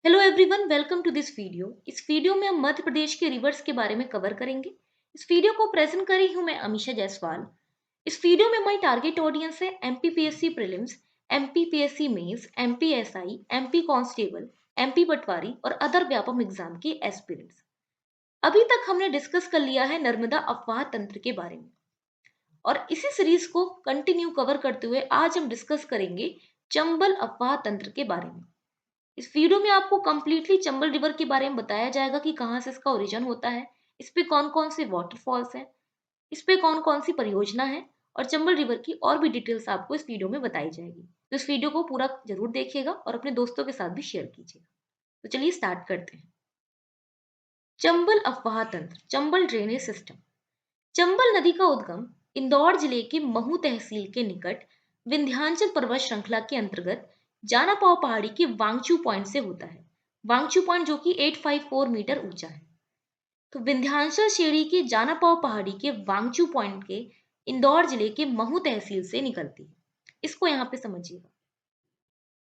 Hello everyone, welcome to this video. इस video में हम मध्य प्रदेश के रिवर्स के बारे में कवर करेंगे। इस वीडियो को प्रेजेंट करी हूँ मैं अमीशा जायसवाल। इस वीडियो में हमारी टारगेट ऑडियंस है MPPSC prelims, MPPSC mains, MPSI, MP constable, MP patwari और अदर व्यापम एग्जाम के एस्पिरेंट्स। अभी तक हमने डिस्कस कर लिया है नर्मदा अफवाह तंत्र के बारे में और इसी सीरीज को कंटिन्यू कवर करते हुए आज हम डिस्कस करेंगे चंबल अफवाह तंत्र के बारे में। इस वीडियो में आपको कंप्लीटली चंबल रिवर के बारे में बताया जाएगा कि कहाँ से इसका ओरिजिन होता है, इस पे कौन कौन से वाटरफॉल्स हैं, इस पे कौन कौन सी परियोजना है और चंबल रिवर की और भी डिटेल्स आपको इस वीडियो में बताई जाएगी। तो इस वीडियो को पूरा जरूर देखिएगा और अपने दोस्तों के साथ भी शेयर कीजिएगा। तो चलिए स्टार्ट करते हैं। चंबल अफवाह तंत्र, चंबल ड्रेनेज सिस्टम। चंबल नदी का उद्गम इंदौर जिले के महू तहसील के निकट विंध्याचल पर्वत श्रृंखला के अंतर्गत जानापाव पहाड़ी के वांगचू पॉइंट से होता है। वांगचू पॉइंट जो कि 854 मीटर ऊंचा है। तो विंध्याचल श्रेणी के जानापाव पहाड़ी के वांगचू पॉइंट के इंदौर जिले के महू तहसील से निकलती है। इसको यहाँ पे समझिएगा।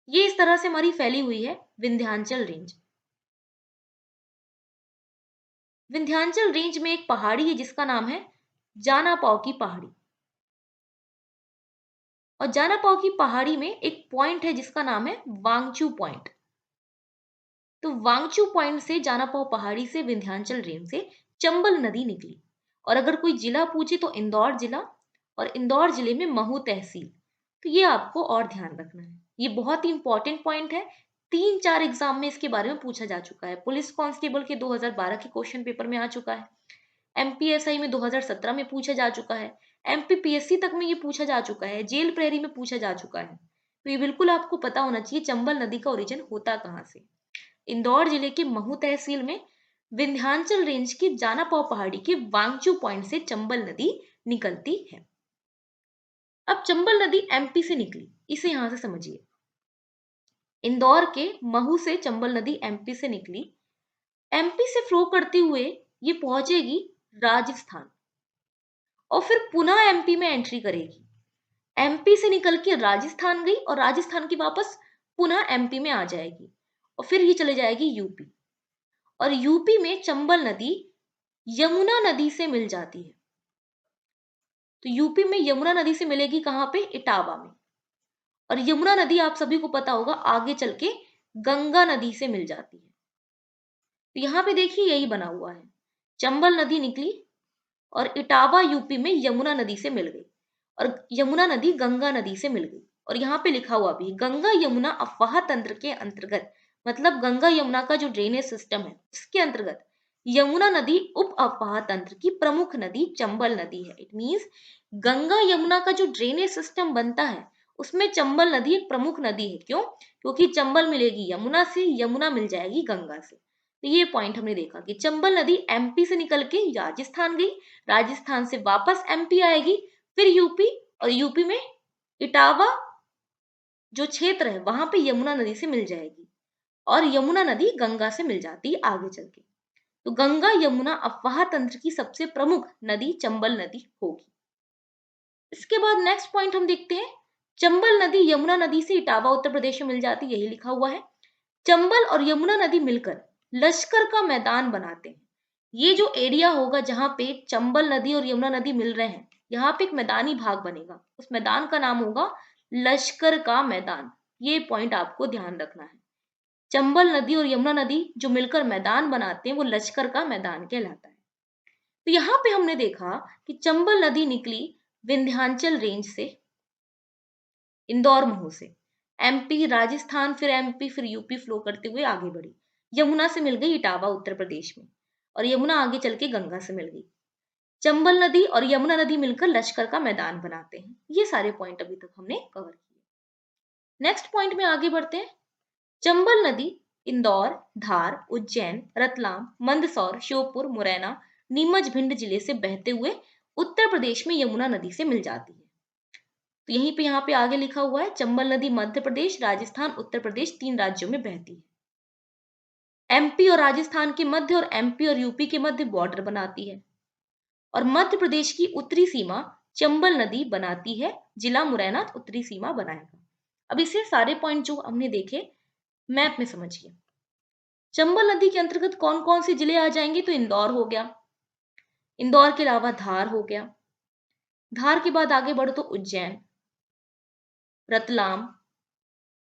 ये इस तरह से हमारी फैली हुई है विंध्याचल रेंज। विंध्याचल रेंज में एक पहाड़ी है जिसका नाम है जानापाव की पहाड़ी और जानापाव की पहाड़ी में एक पॉइंट है जिसका नाम है वांगचू पॉइंट। तो वांगचू पॉइंट से जानापाव पहाड़ी से विंध्याचल रेंज से चंबल नदी निकली। और अगर कोई जिला पूछे तो इंदौर जिला और इंदौर जिले में महू तहसील। तो ये आपको और ध्यान रखना है, ये बहुत ही इंपॉर्टेंट पॉइंट है। 3-4 एग्जाम में इसके बारे में पूछा जा चुका है। पुलिस कांस्टेबल के 2012 के क्वेश्चन पेपर में आ चुका है, एमपीएसआई में 2017 में पूछा जा चुका है, एमपीपीएससी तक में ये पूछा जा चुका है, जेल प्रहरी में पूछा जा चुका है। तो ये बिल्कुल आपको पता होना चाहिए चंबल नदी का ओरिजिन होता कहाँ से। इंदौर जिले के महू तहसील में विंध्याचल रेंज की जानापाव पहाड़ी के वांगचू पॉइंट से चंबल नदी निकलती है। अब चंबल नदी एमपी से निकली, इसे यहां से समझिए। इंदौर के महू से चंबल नदी एमपी से निकली, एमपी से फ्लो करते हुए ये पहुंचेगी राजस्थान और फिर पुनः एमपी में एंट्री करेगी। एमपी से निकल के राजस्थान गई और राजस्थान की वापस पुनः एमपी में आ जाएगी और फिर ये चले जाएगी यूपी। और यूपी में चंबल नदी यमुना नदी से मिल जाती है। तो यूपी में यमुना नदी से मिलेगी कहां पे? इटावा में। और यमुना नदी आप सभी को पता होगा आगे चल के गंगा नदी से मिल जाती है। तो यहाँ पे देखिए यही बना हुआ है, चंबल नदी निकली और इटावा यूपी में यमुना नदी से मिल गई और यमुना नदी गंगा नदी से मिल गई। और यहाँ पे लिखा हुआ भी गंगा यमुना अफवाह तंत्र के अंतर्गत, मतलब गंगा यमुना का जो ड्रेनेज सिस्टम है इसके अंतर्गत यमुना नदी उप अफवाह तंत्र की प्रमुख नदी चंबल नदी है। इट मीन्स गंगा यमुना का जो ड्रेनेज सिस्टम बनता है उसमें चंबल नदी एक प्रमुख नदी है। क्यों? क्योंकि चंबल मिलेगी यमुना से, यमुना मिल जाएगी गंगा से। तो ये पॉइंट हमने देखा कि चंबल नदी एमपी से निकल के राजस्थान गई, राजस्थान से वापस एमपी आएगी, फिर यूपी और यूपी में इटावा जो क्षेत्र है वहां पे यमुना नदी से मिल जाएगी और यमुना नदी गंगा से मिल जाती है आगे चल के। तो गंगा यमुना अफवाह तंत्र की सबसे प्रमुख नदी चंबल नदी होगी। इसके बाद नेक्स्ट पॉइंट हम देखते हैं, चंबल नदी यमुना नदी से इटावा उत्तर प्रदेश में मिल जाती है, यही लिखा हुआ है। चंबल और यमुना नदी मिलकर लश्कर का मैदान बनाते हैं। ये जो एरिया होगा जहां पे चंबल नदी और यमुना नदी मिल रहे हैं, यहाँ पे एक मैदानी भाग बनेगा, उस मैदान का नाम होगा लश्कर का मैदान। ये पॉइंट आपको ध्यान रखना है। चंबल नदी और यमुना नदी जो मिलकर मैदान बनाते हैं वो लश्कर का मैदान कहलाता है। तो यहाँ पे हमने देखा कि चंबल नदी निकली विंध्याचल रेंज से, इंदौर महू से, एमपी राजस्थान, फिर एमपी, फिर यूपी फ्लो करते हुए आगे बढ़ी। यमुना से मिल गई इटावा उत्तर प्रदेश में और यमुना आगे चल के गंगा से मिल गई। चंबल नदी और यमुना नदी मिलकर लश्कर का मैदान बनाते हैं। ये सारे पॉइंट अभी तक हमने कवर किए। नेक्स्ट पॉइंट में आगे बढ़ते हैं। चंबल नदी इंदौर, धार, उज्जैन, रतलाम, मंदसौर, श्योपुर, मुरैना, नीमच, भिंड जिले से बहते हुए उत्तर प्रदेश में यमुना नदी से मिल जाती है। तो यहीं पे यहाँ पे आगे लिखा हुआ है चंबल नदी मध्य प्रदेश, राजस्थान, उत्तर प्रदेश 3 राज्यों में बहती है। एमपी और राजस्थान के मध्य और एमपी और यूपी के मध्य बॉर्डर बनाती है और मध्य प्रदेश की उत्तरी सीमा चंबल नदी बनाती है। जिला मुरैना उत्तरी सीमा बनाएगा। अब इसे सारे पॉइंट जो हमने देखे मैप में समझिए। चंबल नदी के अंतर्गत कौन कौन से जिले आ जाएंगे? तो इंदौर हो गया, इंदौर के अलावा धार हो गया, धार के बाद आगे बढ़ो तो उज्जैन, रतलाम,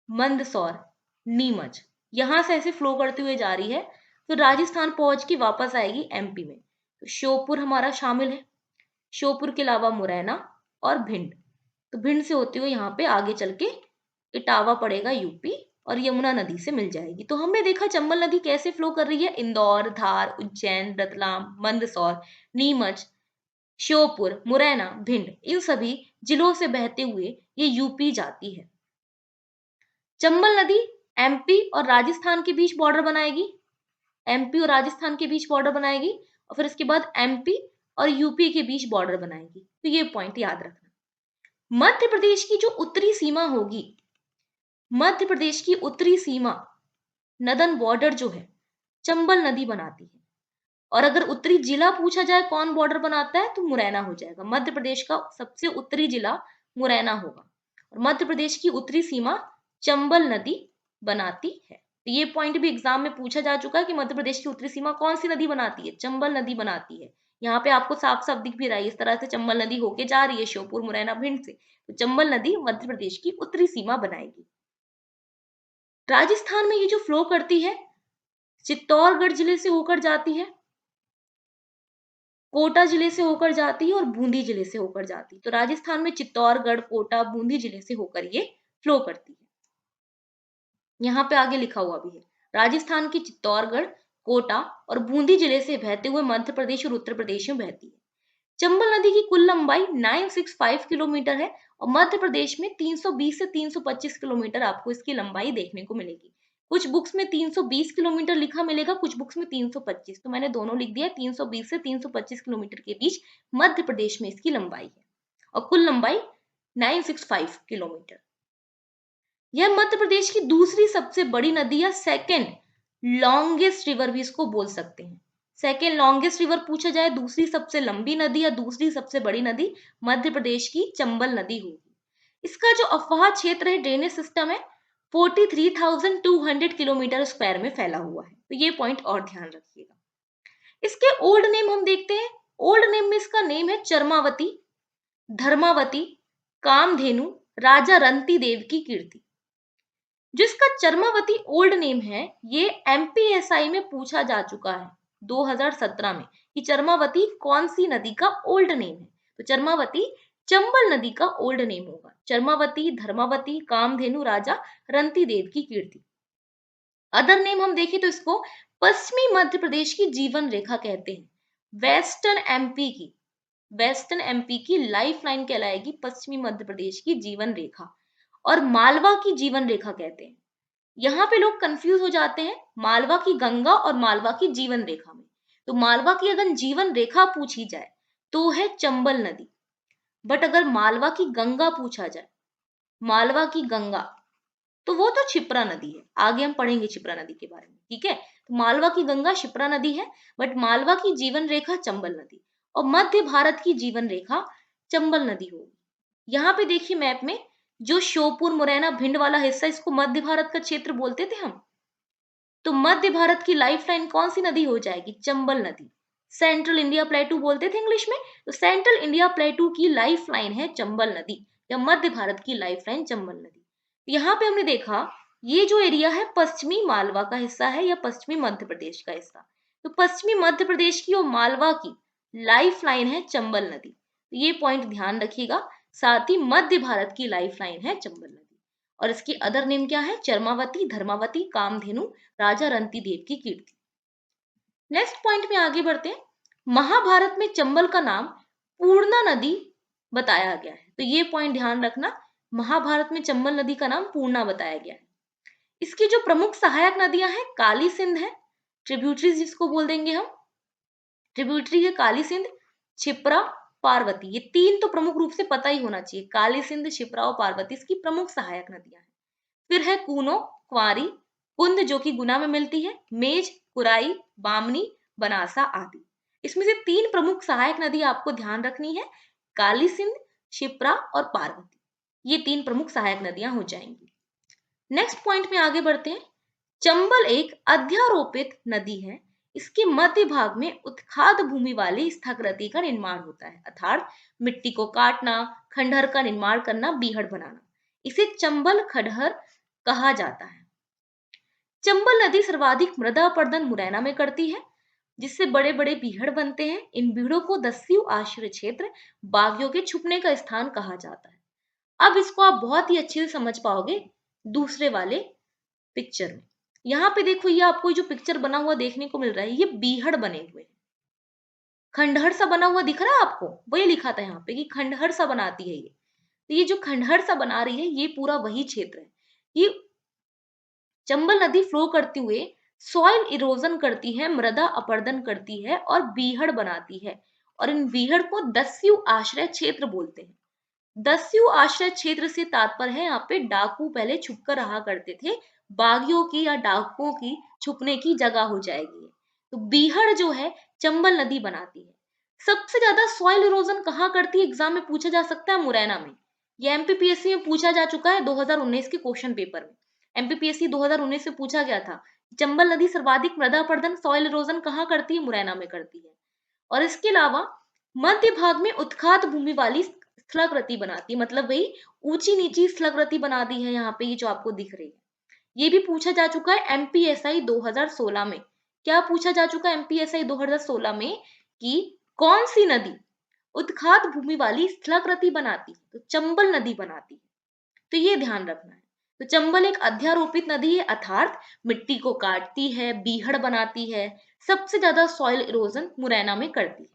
मंदसौर, नीमच, यहां से ऐसे फ्लो करते हुए जा रही है, फिर राजस्थान पहुंच के वापस आएगी एमपी में। तो श्योपुर हमारा शामिल है, श्योपुर के अलावा मुरैना और भिंड। तो भिंड से होते हुए यहाँ पे आगे चल के इटावा पड़ेगा यूपी और यमुना नदी से मिल जाएगी। तो हमने देखा चंबल नदी कैसे फ्लो कर रही है, इंदौर, धार, उज्जैन, रतलाम, मंदसौर, नीमच, श्योपुर, मुरैना, भिंड, इन सभी जिलों से बहते हुए ये यूपी जाती है। चंबल नदी एमपी और राजस्थान के बीच बॉर्डर बनाएगी, एमपी और राजस्थान के बीच बॉर्डर बनाएगी, और फिर इसके बाद एमपी और यूपी के बीच बॉर्डर बनाएगी। तो ये पॉइंट याद रखना। मध्य प्रदेश की जो उत्तरी सीमा होगी, मध्य प्रदेश की उत्तरी सीमा, नदन बॉर्डर जो है, चंबल नदी बनाती है। और अगर उत्तरी जिला पूछा जाए कौन बॉर्डर बनाता है, तो मुरैना हो जाएगा। मध्य प्रदेश का सबसे उत्तरी जिला मुरैना होगा और मध्य प्रदेश की उत्तरी सीमा चंबल नदी बनाती है। तो ये पॉइंट भी एग्जाम में पूछा जा चुका है कि मध्य प्रदेश की उत्तरी सीमा कौन सी नदी बनाती है? चंबल नदी बनाती है। यहाँ पे आपको साफ साफ दिख भी रहा है, इस तरह से चंबल नदी होके जा रही है श्योपुर, मुरैना, भिंड से। तो चंबल नदी मध्य प्रदेश की उत्तरी सीमा बनाएगी। राजस्थान में ये जो फ्लो करती है, चित्तौड़गढ़ जिले से होकर जाती है, कोटा जिले से होकर जाती है और बूंदी जिले से होकर जाती है। तो राजस्थान में चित्तौड़गढ़, कोटा, बूंदी जिले से होकर ये फ्लो करती है। यहाँ पे आगे लिखा हुआ भी है, राजस्थान के चित्तौड़गढ़, कोटा और बूंदी जिले से बहते हुए मध्य प्रदेश और उत्तर प्रदेश में बहती है। चंबल नदी की कुल लंबाई 965 किलोमीटर है और मध्य प्रदेश में 320 से 325 किलोमीटर आपको इसकी लंबाई देखने को मिलेगी। कुछ बुक्स में 320 किलोमीटर लिखा मिलेगा, कुछ बुक्स में 325, तो मैंने दोनों लिख दिया। 320 से 325 किलोमीटर के बीच मध्य प्रदेश में इसकी लंबाई है और कुल लंबाई 965 किलोमीटर। यह मध्य प्रदेश की दूसरी सबसे बड़ी नदी या सेकेंड लॉन्गेस्ट रिवर भी इसको बोल सकते हैं। सेकेंड लॉन्गेस्ट रिवर पूछा जाए, दूसरी सबसे लंबी नदी या दूसरी सबसे बड़ी नदी मध्य प्रदेश की चंबल नदी होगी। इसका जो अफवाह क्षेत्र है, ड्रेनेज सिस्टम है, 43,200 किलोमीटर स्क्वायर में फैला हुआ है। तो ये पॉइंट और ध्यान रखिएगा। इसके ओल्ड नेम हम देखते हैं। ओल्ड नेम में इसका नेम है चरमावती, धर्मावती, कामधेनु, राजा रंती देव की कीर्ति। जिसका चरमावती ओल्ड नेम है, ये एमपीएसआई में पूछा जा चुका है 2017 में कि चरमावती कौन सी नदी का ओल्ड नेम है। तो चरमावती चंबल नदी का ओल्ड नेम होगा। चरमावती, धर्मावती, कामधेनु, राजा रंती देव की कीर्ति। अदर नेम हम देखें तो इसको पश्चिमी मध्य प्रदेश की जीवन रेखा कहते हैं। वेस्टर्न एमपी की लाइफ लाइन कहलाएगी पश्चिमी मध्य प्रदेश की जीवन रेखा, और मालवा की जीवन रेखा कहते हैं। यहाँ पे लोग कंफ्यूज हो जाते हैं मालवा की गंगा और मालवा की जीवन रेखा में। तो मालवा की अगर जीवन रेखा पूछी जाए तो है चंबल नदी, बट अगर मालवा की गंगा पूछा जाए, मालवा की गंगा, तो वो तो क्षिप्रा नदी है। आगे हम पढ़ेंगे क्षिप्रा नदी के बारे में, ठीक है। तो मालवा की गंगा क्षिप्रा नदी है, बट मालवा की जीवन रेखा चंबल नदी, और मध्य भारत की जीवन रेखा चंबल नदी होगी। यहाँ पे देखिए मैप में, जो श्योपुर, मुरैना, भिंड वाला हिस्सा, इसको मध्य भारत का क्षेत्र बोलते थे हम। तो मध्य भारत की लाइफ लाइन कौन सी नदी हो जाएगी? चंबल नदी। सेंट्रल इंडिया प्लेटू बोलते थे इंग्लिश में, तो सेंट्रल इंडिया प्लेटू की लाइफ लाइन है चंबल नदी, या मध्य भारत की लाइफ लाइन चंबल नदी। यहाँ पे हमने देखा ये जो एरिया है पश्चिमी मालवा का हिस्सा है या पश्चिमी मध्य प्रदेश का हिस्सा। तो पश्चिमी मध्य प्रदेश की और मालवा की लाइफ लाइन है चंबल नदी। तो ये पॉइंट ध्यान रखिएगा। साथ ही मध्य भारत की लाइफ लाइन है चंबल नदी, और इसकी अदर नेम क्या है? चरमावती, धर्मावती, कामधेनु, राजा रंती देव की कीर्ति। नेक्स्ट पॉइंट में आगे बढ़ते हैं। महाभारत में चंबल का नाम पूर्णा नदी बताया गया है। तो ये पॉइंट ध्यान रखना, महाभारत में चंबल नदी का नाम पूर्णा बताया गया है। इसकी जो प्रमुख सहायक नदियां हैं, काली सिंध है, ट्रिब्यूटरीज जिसको बोल देंगे हम, ट्रिब्यूटरी है काली सिंध, क्षिप्रा, पार्वती। ये तीन तो प्रमुख रूप से पता ही होना चाहिए, काली सिंध, क्षिप्रा और पार्वती इसकी प्रमुख सहायक नदियां हैं। फिर है कूनो, क्वारी, कुंद जो कि गुना में मिलती है, मेज, कुराई, बामनी, बनासा आदि। इसमें से तीन प्रमुख सहायक नदी आपको ध्यान रखनी है, काली सिंध, क्षिप्रा और पार्वती। ये तीन प्रमुख सहायक नदियां हो जाएंगी। नेक्स्ट पॉइंट में आगे बढ़ते हैं। चंबल एक अध्यारोपित नदी है। इसके मध्य भाग में उत्खाद भूमि वाली स्थलकृति का निर्माण होता है, अर्थात मिट्टी को काटना, खंडहर का निर्माण करना, बीहड़ बनाना। इसे चंबल खंडहर कहा जाता है। चंबल नदी सर्वाधिक मृदा अपरदन मुरैना में करती है, जिससे बड़े बड़े बीहड़ बनते हैं। इन बीहड़ों को दस्यु आश्रय क्षेत्र, बागियों के छुपने का स्थान कहा जाता है। अब इसको आप बहुत ही अच्छे से समझ पाओगे दूसरे वाले पिक्चर में। यहाँ पे देखो, ये आपको जो पिक्चर बना हुआ देखने को मिल रहा है, ये बीहड़ बने हुए हैं। खंडहर सा बना हुआ दिख रहा है आपको, वही लिखा था यहाँ पे कि खंडहर सा बनाती है ये। तो ये जो खंडहर सा बना रही है, ये पूरा वही क्षेत्र है। ये चंबल नदी फ्लो करते हुए सॉइल इरोजन करती है, मृदा अपरदन करती है और बीहड़ बनाती है। और इन बीहड़ को दस्यु आश्रय क्षेत्र बोलते हैं। दस्यु आश्रय क्षेत्र से तात्पर्य है, यहाँ पे डाकू पहले छुपकर रहा करते थे, बागियों की या डाकुओं की छुपने की जगह हो जाएगी। तो बीहड़ जो है चंबल नदी बनाती है। सबसे ज्यादा सॉइल इरोजन कहाँ करती है, एग्जाम में पूछा जा सकता है, मुरैना में। ये एमपीपीएससी में पूछा जा चुका है 2019 के क्वेश्चन पेपर में। एमपीपीएससी 2019 से पूछा गया था, चंबल नदी सर्वाधिक मृदा अपरदन सॉइल इरोजन कहाँ करती है, मुरैना में करती है। और इसके अलावा मध्य भाग में उत्खात भूमि वाली स्थलाकृति बनाती है, मतलब वही ऊंची नीची स्थलाकृति बनाती है यहाँ पे, ये जो आपको दिख रही है। ये भी पूछा जा चुका है एमपीएसआई 2016 में। क्या पूछा जा चुका है एमपीएसआई 2016 में कि कौन सी नदी उत्खात भूमि वाली स्थलाकृति बनाती है, तो चंबल नदी बनाती है। तो ये ध्यान रखना है। तो चंबल एक अध्यारोपित नदी है, अर्थात मिट्टी को काटती है, बीहड़ बनाती है। सबसे ज्यादा सॉइल इरोजन मुरैना में करती है।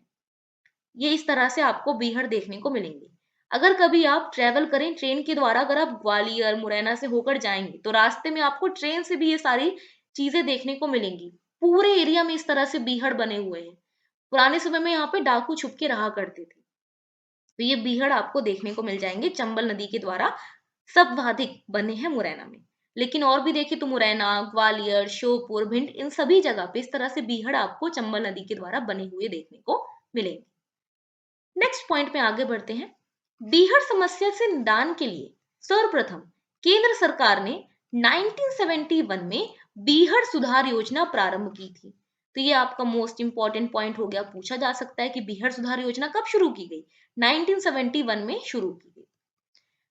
ये इस तरह से आपको बीहड़ देखने को मिलेंगे। अगर कभी आप ट्रेवल करें ट्रेन के द्वारा, अगर आप ग्वालियर मुरैना से होकर जाएंगे, तो रास्ते में आपको ट्रेन से भी ये सारी चीजें देखने को मिलेंगी। पूरे एरिया में इस तरह से बीहड़ बने हुए हैं। पुराने समय में यहाँ पे डाकू छुप के रहा करते थे। तो ये बीहड़ आपको देखने को मिल जाएंगे, चंबल नदी के द्वारा सर्वाधिक बने हैं मुरैना में। लेकिन और भी देखें तो मुरैना, ग्वालियर, श्योपुर, भिंड, इन सभी जगह पे इस तरह से बीहड़ आपको चंबल नदी के द्वारा बने हुए देखने को मिलेंगे। नेक्स्ट पॉइंट में आगे बढ़ते हैं। बीहड़ समस्या से निदान के लिए सर्वप्रथम केंद्र सरकार ने 1971 में बीहड़ सुधार योजना प्रारंभ की थी। तो ये आपका मोस्ट इंपॉर्टेंट पॉइंट हो गया, पूछा जा सकता है कि बीहड़ सुधार योजना कब शुरू की गई, 1971 में शुरू की गई।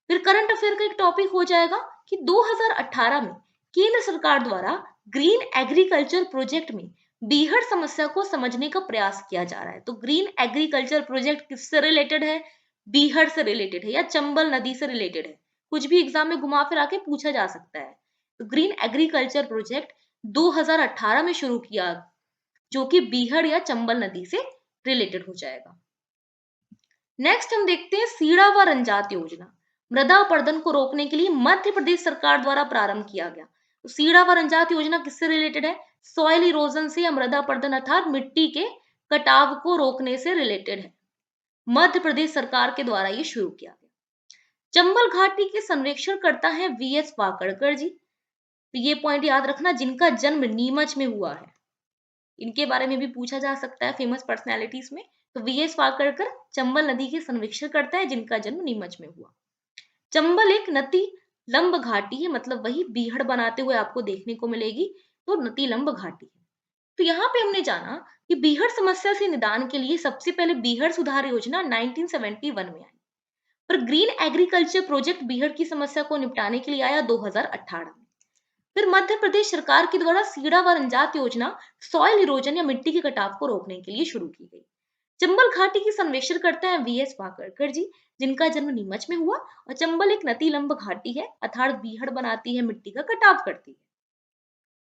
फिर करंट अफेयर का एक टॉपिक हो जाएगा कि 2018 में केंद्र सरकार द्वारा ग्रीन एग्रीकल्चर प्रोजेक्ट में बीहड़ समस्या को समझने का प्रयास किया जा रहा है। तो ग्रीन एग्रीकल्चर प्रोजेक्ट किससे रिलेटेड है, बीहड़ से रिलेटेड है या चंबल नदी से रिलेटेड है। कुछ भी एग्जाम में घुमा फिरा के पूछा जा सकता है। तो ग्रीन एग्रीकल्चर प्रोजेक्ट 2018 में शुरू किया, जो कि बीहड़ या चंबल नदी से रिलेटेड हो जाएगा। नेक्स्ट हम देखते हैं सीड़ा व रंजात योजना। मृदा अपरदन को रोकने के लिए मध्य प्रदेश सरकार द्वारा प्रारंभ किया गया। तो सीड़ा व रंजात योजना किससे रिलेटेड है, सॉइल इरोजन से या मृदा अपरदन अर्थात मिट्टी के कटाव को रोकने से रिलेटेड है। मध्य प्रदेश सरकार के द्वारा ये शुरू किया गया। चंबल घाटी के संरक्षण करता है वीएस वाकड़कर जी। तो ये पॉइंट याद रखना, जिनका जन्म नीमच में हुआ है, इनके बारे में भी पूछा जा सकता है फेमस पर्सनैलिटीज में। तो वीएस वाकड़कर चंबल नदी के संरक्षण करता है, जिनका जन्म नीमच में हुआ। चंबल एक नती लंब घाटी है, मतलब वही बीहड़ बनाते हुए आपको देखने को मिलेगी, तो नती लंब घाटी है। तो यहाँ पे हमने जाना कि बीहड़ समस्या से निदान के लिए सबसे पहले बीहड़ सुधार योजना 1971 में आई, पर ग्रीन एग्रीकल्चर प्रोजेक्ट बीहड़ की समस्या को निपटाने के लिए आया 2018 में। फिर मध्य प्रदेश सरकार के द्वारा सीड़ा व रंजात योजना सॉइल इरोजन या मिट्टी के कटाव को रोकने के लिए शुरू की गई। चंबल घाटी की सर्वेक्षण करते हैं वीएस वाकड़कर जी, जिनका जन्म नीमच में हुआ। और चंबल एक नती लंब घाटी है, अर्थात बीहड़ बनाती है, मिट्टी का कटाव करती है।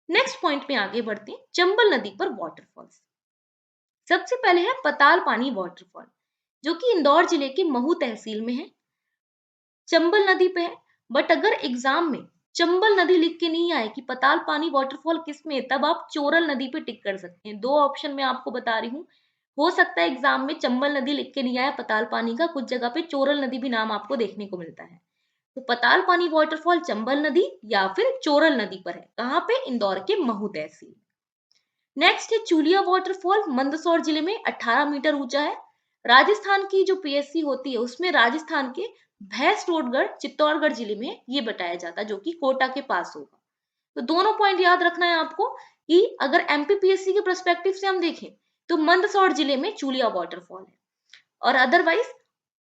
नेक्स्ट पॉइंट में आगे बढ़ते हैं, चंबल नदी पर वाटरफॉल्स। सबसे पहले है पताल पानी वाटरफॉल, जो कि इंदौर जिले के महू तहसील में है, चंबल नदी पे है। बट अगर एग्जाम में चंबल नदी लिख के नहीं आए कि पताल पानी वाटरफॉल किस में है, तब आप चोरल नदी पे टिक कर सकते हैं। दो ऑप्शन में आपको बता रही हूँ, हो सकता है एग्जाम में चंबल नदी लिख के नहीं आया पताल पानी का, कुछ जगह पे चोरल नदी भी नाम आपको देखने को मिलता है। तो पताल पानी वाटरफॉल चंबल नदी या फिर चोरल नदी पर है, कहाँ पे, इंदौर के महू तहसील। नेक्स्ट है चूलिया वाटरफॉल, मंदसौर जिले में 18 मीटर ऊंचा है। राजस्थान की जो पीएससी होती है उसमें राजस्थान के भैंसरोडगढ़ चित्तौड़गढ़ जिले में ये बताया जाता है, जो कि कोटा के पास होगा। तो दोनों पॉइंट याद रखना है आपको कि अगर एमपीपीएससी के पर्सपेक्टिव से हम देखें तो मंदसौर जिले में चूलिया वाटरफॉल है, और अदरवाइज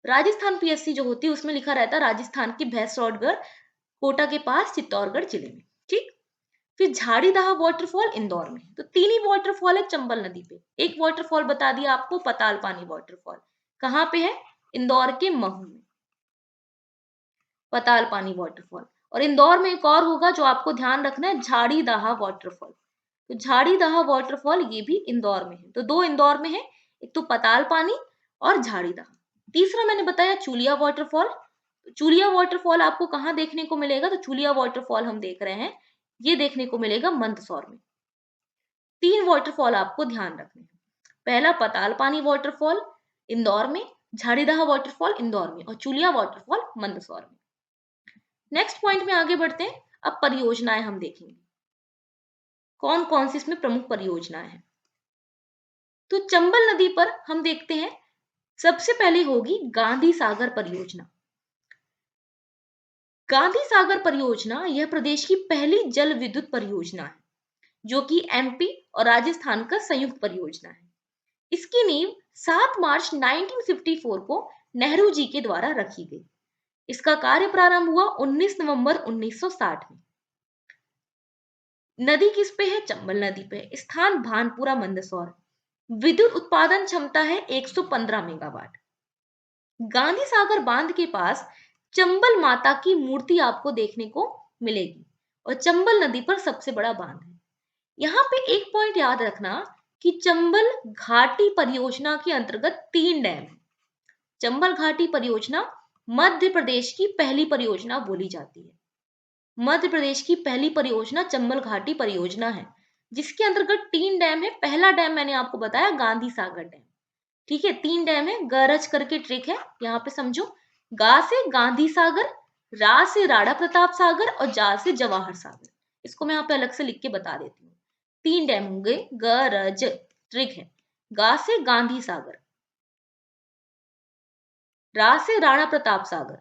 राजस्थान पीएससी जो होती है उसमें लिखा रहता है राजस्थान की भैंसरौडगढ़ कोटा के पास चित्तौड़गढ़ जिले में। ठीक, फिर झाड़ीदह वाटरफॉल इंदौर में। तो तीन ही वाटरफॉल है चंबल नदी पे। एक वाटरफॉल बता दिया आपको, पताल पानी वाटरफॉल, कहाँ पे है? इंदौर के महू में, पताल पानी वाटरफॉल। और इंदौर में एक और होगा जो आपको ध्यान रखना है, झाड़ीदह वाटरफॉल। तो झाड़ीदह वाटरफॉल ये भी इंदौर में है। तो दो इंदौर में है, एक तो पताल पानी और झाड़ीदह। तीसरा मैंने बताया चूलिया वाटरफॉल। तो चूलिया वाटरफॉल आपको कहाँ देखने को मिलेगा? तो चूलिया वाटरफॉल हम देख रहे हैं, ये देखने को मिलेगा मंदसौर में। तीन वाटरफॉल आपको ध्यान रखने हैं। पहला पताल पानी वाटरफॉल इंदौर में, झाड़ीदह वाटरफॉल इंदौर में, और चूलिया वाटरफॉल मंदसौर में। नेक्स्ट पॉइंट में आगे बढ़ते हैं। अब परियोजनाएं हम देखेंगे, कौन कौन सी इसमें प्रमुख परियोजनाएं हैं। तो चंबल नदी पर हम देखते हैं सबसे पहले होगी गांधी सागर परियोजना। गांधी सागर परियोजना यह प्रदेश की पहली जल विद्युत परियोजना है, जो कि एमपी और राजस्थान का संयुक्त परियोजना है। इसकी नींव 7 मार्च 1954 को नेहरू जी के द्वारा रखी गई। इसका कार्य प्रारंभ हुआ 19 नवंबर 1960 में। नदी किस पे है? चंबल नदी पे। स्थान भानपुरा मंदसौर। विद्युत उत्पादन क्षमता है 115 मेगावाट। गांधी सागर बांध के पास चंबल माता की मूर्ति आपको देखने को मिलेगी, और चंबल नदी पर सबसे बड़ा बांध है। यहाँ पे एक पॉइंट याद रखना कि चंबल घाटी परियोजना के अंतर्गत 3 डैम है। चंबल घाटी परियोजना मध्य प्रदेश की पहली परियोजना बोली जाती है। मध्य प्रदेश की पहली परियोजना चंबल घाटी परियोजना है, जिसके अंतर्गत 3 डैम है। पहला डैम मैंने आपको बताया गांधी सागर डैम। ठीक है, 3 डैम है, गरज करके ट्रिक है, यहाँ पे समझो। गा से गांधी सागर, रा से राणा प्रताप सागर, और जा से जवाहर सागर। इसको मैं यहाँ पे अलग से लिख के बता देती हूँ। 3 डैम होंगे, गरज ट्रिक है, गा से गांधी सागर, रा से राणा प्रताप सागर,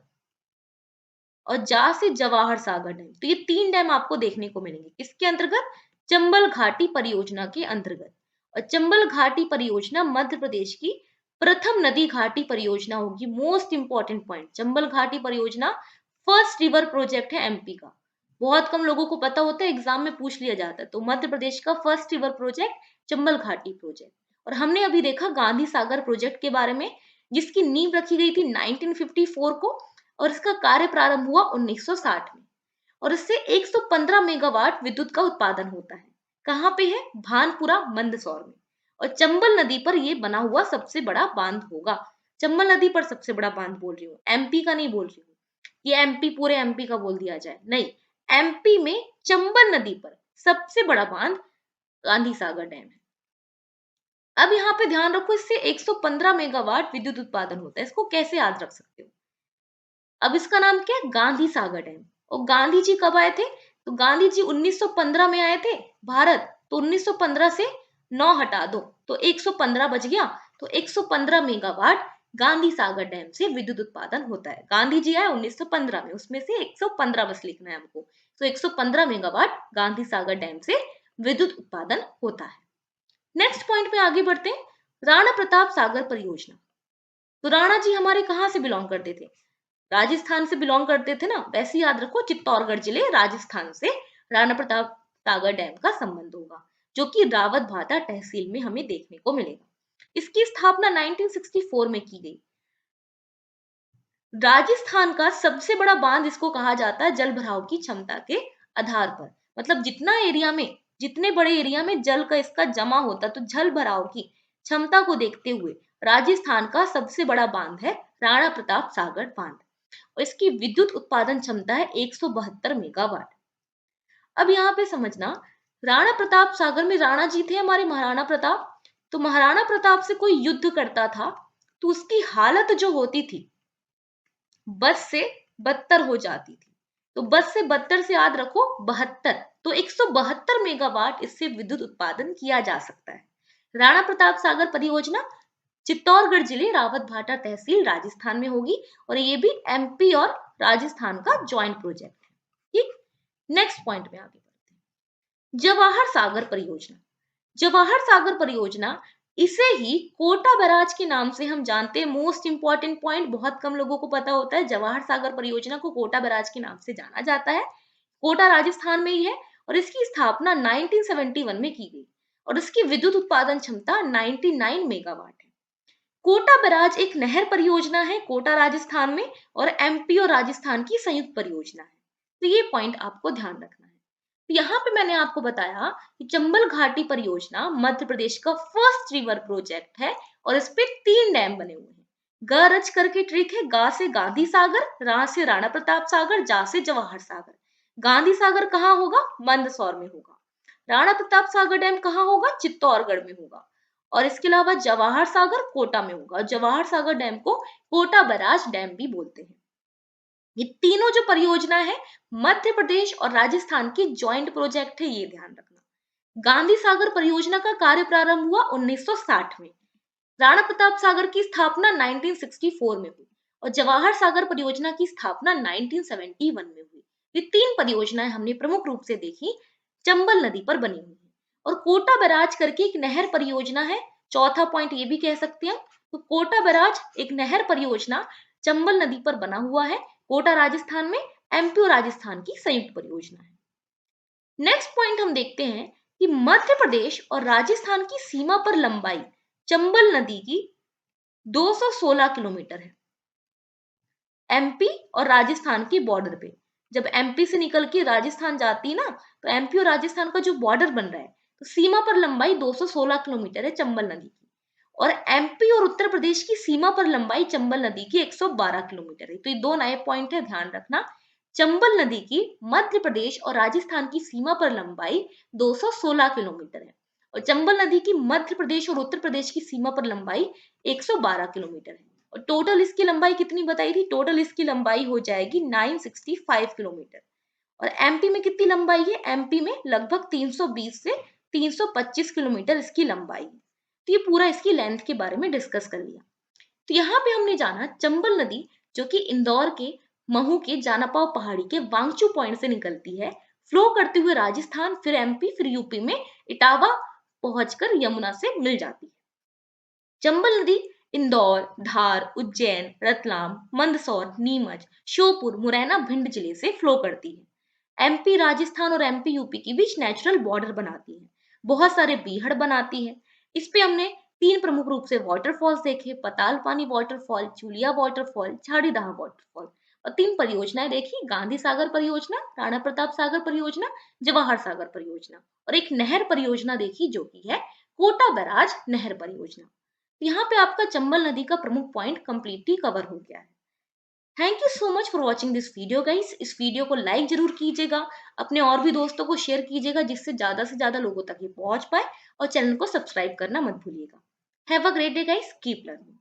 और जा से जवाहर सागर डैम। तो ये 3 डैम आपको देखने को मिलेंगे किसके अंतर्गत? चंबल घाटी परियोजना के अंतर्गत। और चंबल घाटी परियोजना मध्य प्रदेश की प्रथम नदी घाटी परियोजना होगी। मोस्ट इंपॉर्टेंट पॉइंट, चंबल घाटी परियोजना फर्स्ट रिवर प्रोजेक्ट है एमपी का। बहुत कम लोगों को पता होता है, एग्जाम में पूछ लिया जाता है। तो मध्य प्रदेश का फर्स्ट रिवर प्रोजेक्ट चंबल घाटी प्रोजेक्ट। और हमने अभी देखा गांधी सागर प्रोजेक्ट के बारे में, जिसकी नींव रखी गई थी 1954 को, और इसका कार्य प्रारंभ हुआ 1960 में। और इससे 115 मेगावाट विद्युत का उत्पादन होता है। कहाँ पे है? भानपुरा मंदसौर में। और चंबल नदी पर यह बना हुआ सबसे बड़ा बांध होगा। चंबल नदी पर सबसे बड़ा बांध बोल रही हूँ, एमपी का नहीं बोल रही हूँ। ये एमपी पूरे एमपी का बोल दिया जाए, नहीं, एमपी में चंबल नदी पर सबसे बड़ा बांध गांधी सागर डैम है। अब यहाँ पे ध्यान रखो, इससे 115 मेगावाट विद्युत उत्पादन होता है। इसको कैसे याद रख सकते हो? अब इसका नाम क्या है? गांधी सागर डैम। और गांधी जी कब आए थे? तो गांधी जी 1915 में आए थे भारत। तो 1915 से 9 हटा दो तो 115 बच गया। तो 115 मेगावाट गांधी सागर डैम से विद्युत उत्पादन होता है। गांधी जी आए 1915 में, उसमें से 115 बस लिखना है हमको। तो 115 मेगावाट गांधी सागर डैम से विद्युत उत्पादन होता है। नेक्स्ट पॉइंट में आगे बढ़ते हैं, राणा प्रताप सागर परियोजना। तो राणा जी हमारे कहाँ से बिलोंग करते थे? राजस्थान से बिलोंग करते थे ना, वैसे याद रखो चित्तौड़गढ़ जिले राजस्थान से राणा प्रताप सागर डैम का संबंध होगा, जो कि रावत भाटा तहसील में हमें देखने को मिलेगा। इसकी स्थापना 1964 में की गई। राजस्थान का सबसे बड़ा बांध इसको कहा जाता है जल भराव की क्षमता के आधार पर। मतलब जितने बड़े एरिया में जल का इसका जमा होता, तो जल भराव की क्षमता को देखते हुए राजस्थान का सबसे बड़ा बांध है राणा प्रताप सागर बांध, और इसकी विद्युत उत्पादन क्षमता है 172 मेगावाट। अब यहाँ पे समझना, राणा प्रताप सागर में राणा जी थे हमारे महाराणा प्रताप। तो महाराणा प्रताप से कोई युद्ध करता था तो उसकी हालत जो होती थी बस से बदतर हो जाती थी। तो बस से बदतर से याद रखो 72। तो 172 मेगावाट इससे विद्युत उत्पादन किया जा सकता है। राणा प्रताप सागर परियोजना चित्तौड़गढ़ जिले रावत भाटा तहसील राजस्थान में होगी, और ये भी एमपी और राजस्थान का ज्वाइंट प्रोजेक्ट है। ठीक, नेक्स्ट पॉइंट में आगे बढ़ते हैं। जवाहर सागर परियोजना। जवाहर सागर परियोजना, इसे ही कोटा बैराज के नाम से हम जानते हैं। मोस्ट इंपॉर्टेंट पॉइंट, बहुत कम लोगों को पता होता है, जवाहर सागर परियोजना को कोटा बैराज के नाम से जाना जाता है। कोटा राजस्थान में ही है और इसकी स्थापना 1971 में की गई और इसकी विद्युत उत्पादन क्षमता 99 मेगावाट है। कोटा बैराज एक नहर परियोजना है कोटा राजस्थान में और एमपी और राजस्थान की संयुक्त परियोजना है। तो ये पॉइंट आपको ध्यान रखना है। तो यहाँ पे मैंने आपको बताया कि चंबल घाटी परियोजना मध्य प्रदेश का फर्स्ट रिवर प्रोजेक्ट है और इस पे 3 डैम बने हुए हैं। ग रच करके ट्रिक है, गा से गांधी सागर, रा से राणा प्रताप सागर, जा से जवाहर सागर। गांधी सागर कहाँ होगा? मंदसौर में होगा। राणा प्रताप सागर डैम कहाँ होगा? चित्तौड़गढ़ में होगा। और इसके अलावा जवाहर सागर कोटा में होगा। जवाहर सागर डैम को कोटा बैराज डैम भी बोलते हैं। ये तीनों जो परियोजना है मध्य प्रदेश और राजस्थान की जॉइंट प्रोजेक्ट है, ये ध्यान रखना। गांधी सागर परियोजना का कार्य प्रारंभ हुआ 1960 में। राणा प्रताप सागर की स्थापना 1964 में हुई और जवाहर सागर परियोजना की स्थापना 1971 में हुई। ये 3 परियोजनाएं हमने प्रमुख रूप से देखी, चंबल नदी पर बनी हुई है। और कोटा बैराज करके एक नहर परियोजना है, चौथा पॉइंट ये भी कह सकते हैं। तो कोटा बैराज एक नहर परियोजना चंबल नदी पर बना हुआ है, कोटा राजस्थान में, एमपी और राजस्थान की संयुक्त परियोजना है। नेक्स्ट पॉइंट हम देखते हैं कि मध्य प्रदेश और राजस्थान की सीमा पर लंबाई चंबल नदी की 216 किलोमीटर है। एमपी और राजस्थान की बॉर्डर पे, जब एमपी से निकल के राजस्थान जाती है ना, तो एमपी और राजस्थान का जो बॉर्डर बन रहा है, तो सीमा पर लंबाई 216 किलोमीटर है चंबल नदी की। और एमपी और उत्तर प्रदेश की सीमा पर लंबाई चंबल नदी की 112 किलोमीटर है। तो ये 2 नए पॉइंट है, ध्यान रखना। चंबल नदी की मध्य प्रदेश और राजस्थान की सीमा पर लंबाई 216 किलोमीटर है और चंबल नदी की मध्य प्रदेश और उत्तर प्रदेश की सीमा पर लंबाई 112 किलोमीटर है। और टोटल इसकी लंबाई कितनी बताई थी? टोटल इसकी लंबाई हो जाएगी 965 किलोमीटर। और एमपी में कितनी लंबाई है? एमपी में लगभग 320 से 325 किलोमीटर इसकी लंबाई है। तो ये पूरा इसकी लेंथ के बारे में डिस्कस कर लिया। तो यहाँ पे हमने जाना चंबल नदी जो कि इंदौर के महू के जानापाव पहाड़ी के वांगचू पॉइंट से निकलती है, फ्लो करते हुए राजस्थान, फिर एमपी, फिर यूपी में इटावा पहुंचकर यमुना से मिल जाती है। चंबल नदी इंदौर, धार, उज्जैन, रतलाम, मंदसौर, नीमच, श्योपुर, मुरैना, भिंड जिले से फ्लो करती है। एमपी राजस्थान और एमपी यूपी के बीच नेचुरल बॉर्डर बनाती है, बहुत सारे बीहड़ बनाती है। इस पे हमने 3 प्रमुख रूप से वाटरफॉल्स देखे, पताल पानी वाटरफॉल, चुलिया वाटरफॉल, झाड़ीदहा वाटरफॉल। और 3 परियोजनाएं देखी, गांधी सागर परियोजना, राणा प्रताप सागर परियोजना, जवाहर सागर परियोजना। और एक नहर परियोजना देखी जो कि है कोटा बैराज नहर परियोजना। यहाँ पे आपका चंबल नदी का प्रमुख पॉइंट कंप्लीटली कवर हो गया है। Thank you so much for watching this video guys. इस वीडियो को लाइक जरूर कीजिएगा, अपने और भी दोस्तों को शेयर कीजिएगा जिससे ज्यादा से ज्यादा लोगों तक ये पहुंच पाए और चैनल को सब्सक्राइब करना मत भूलिएगा। Have a great day guys, keep learning.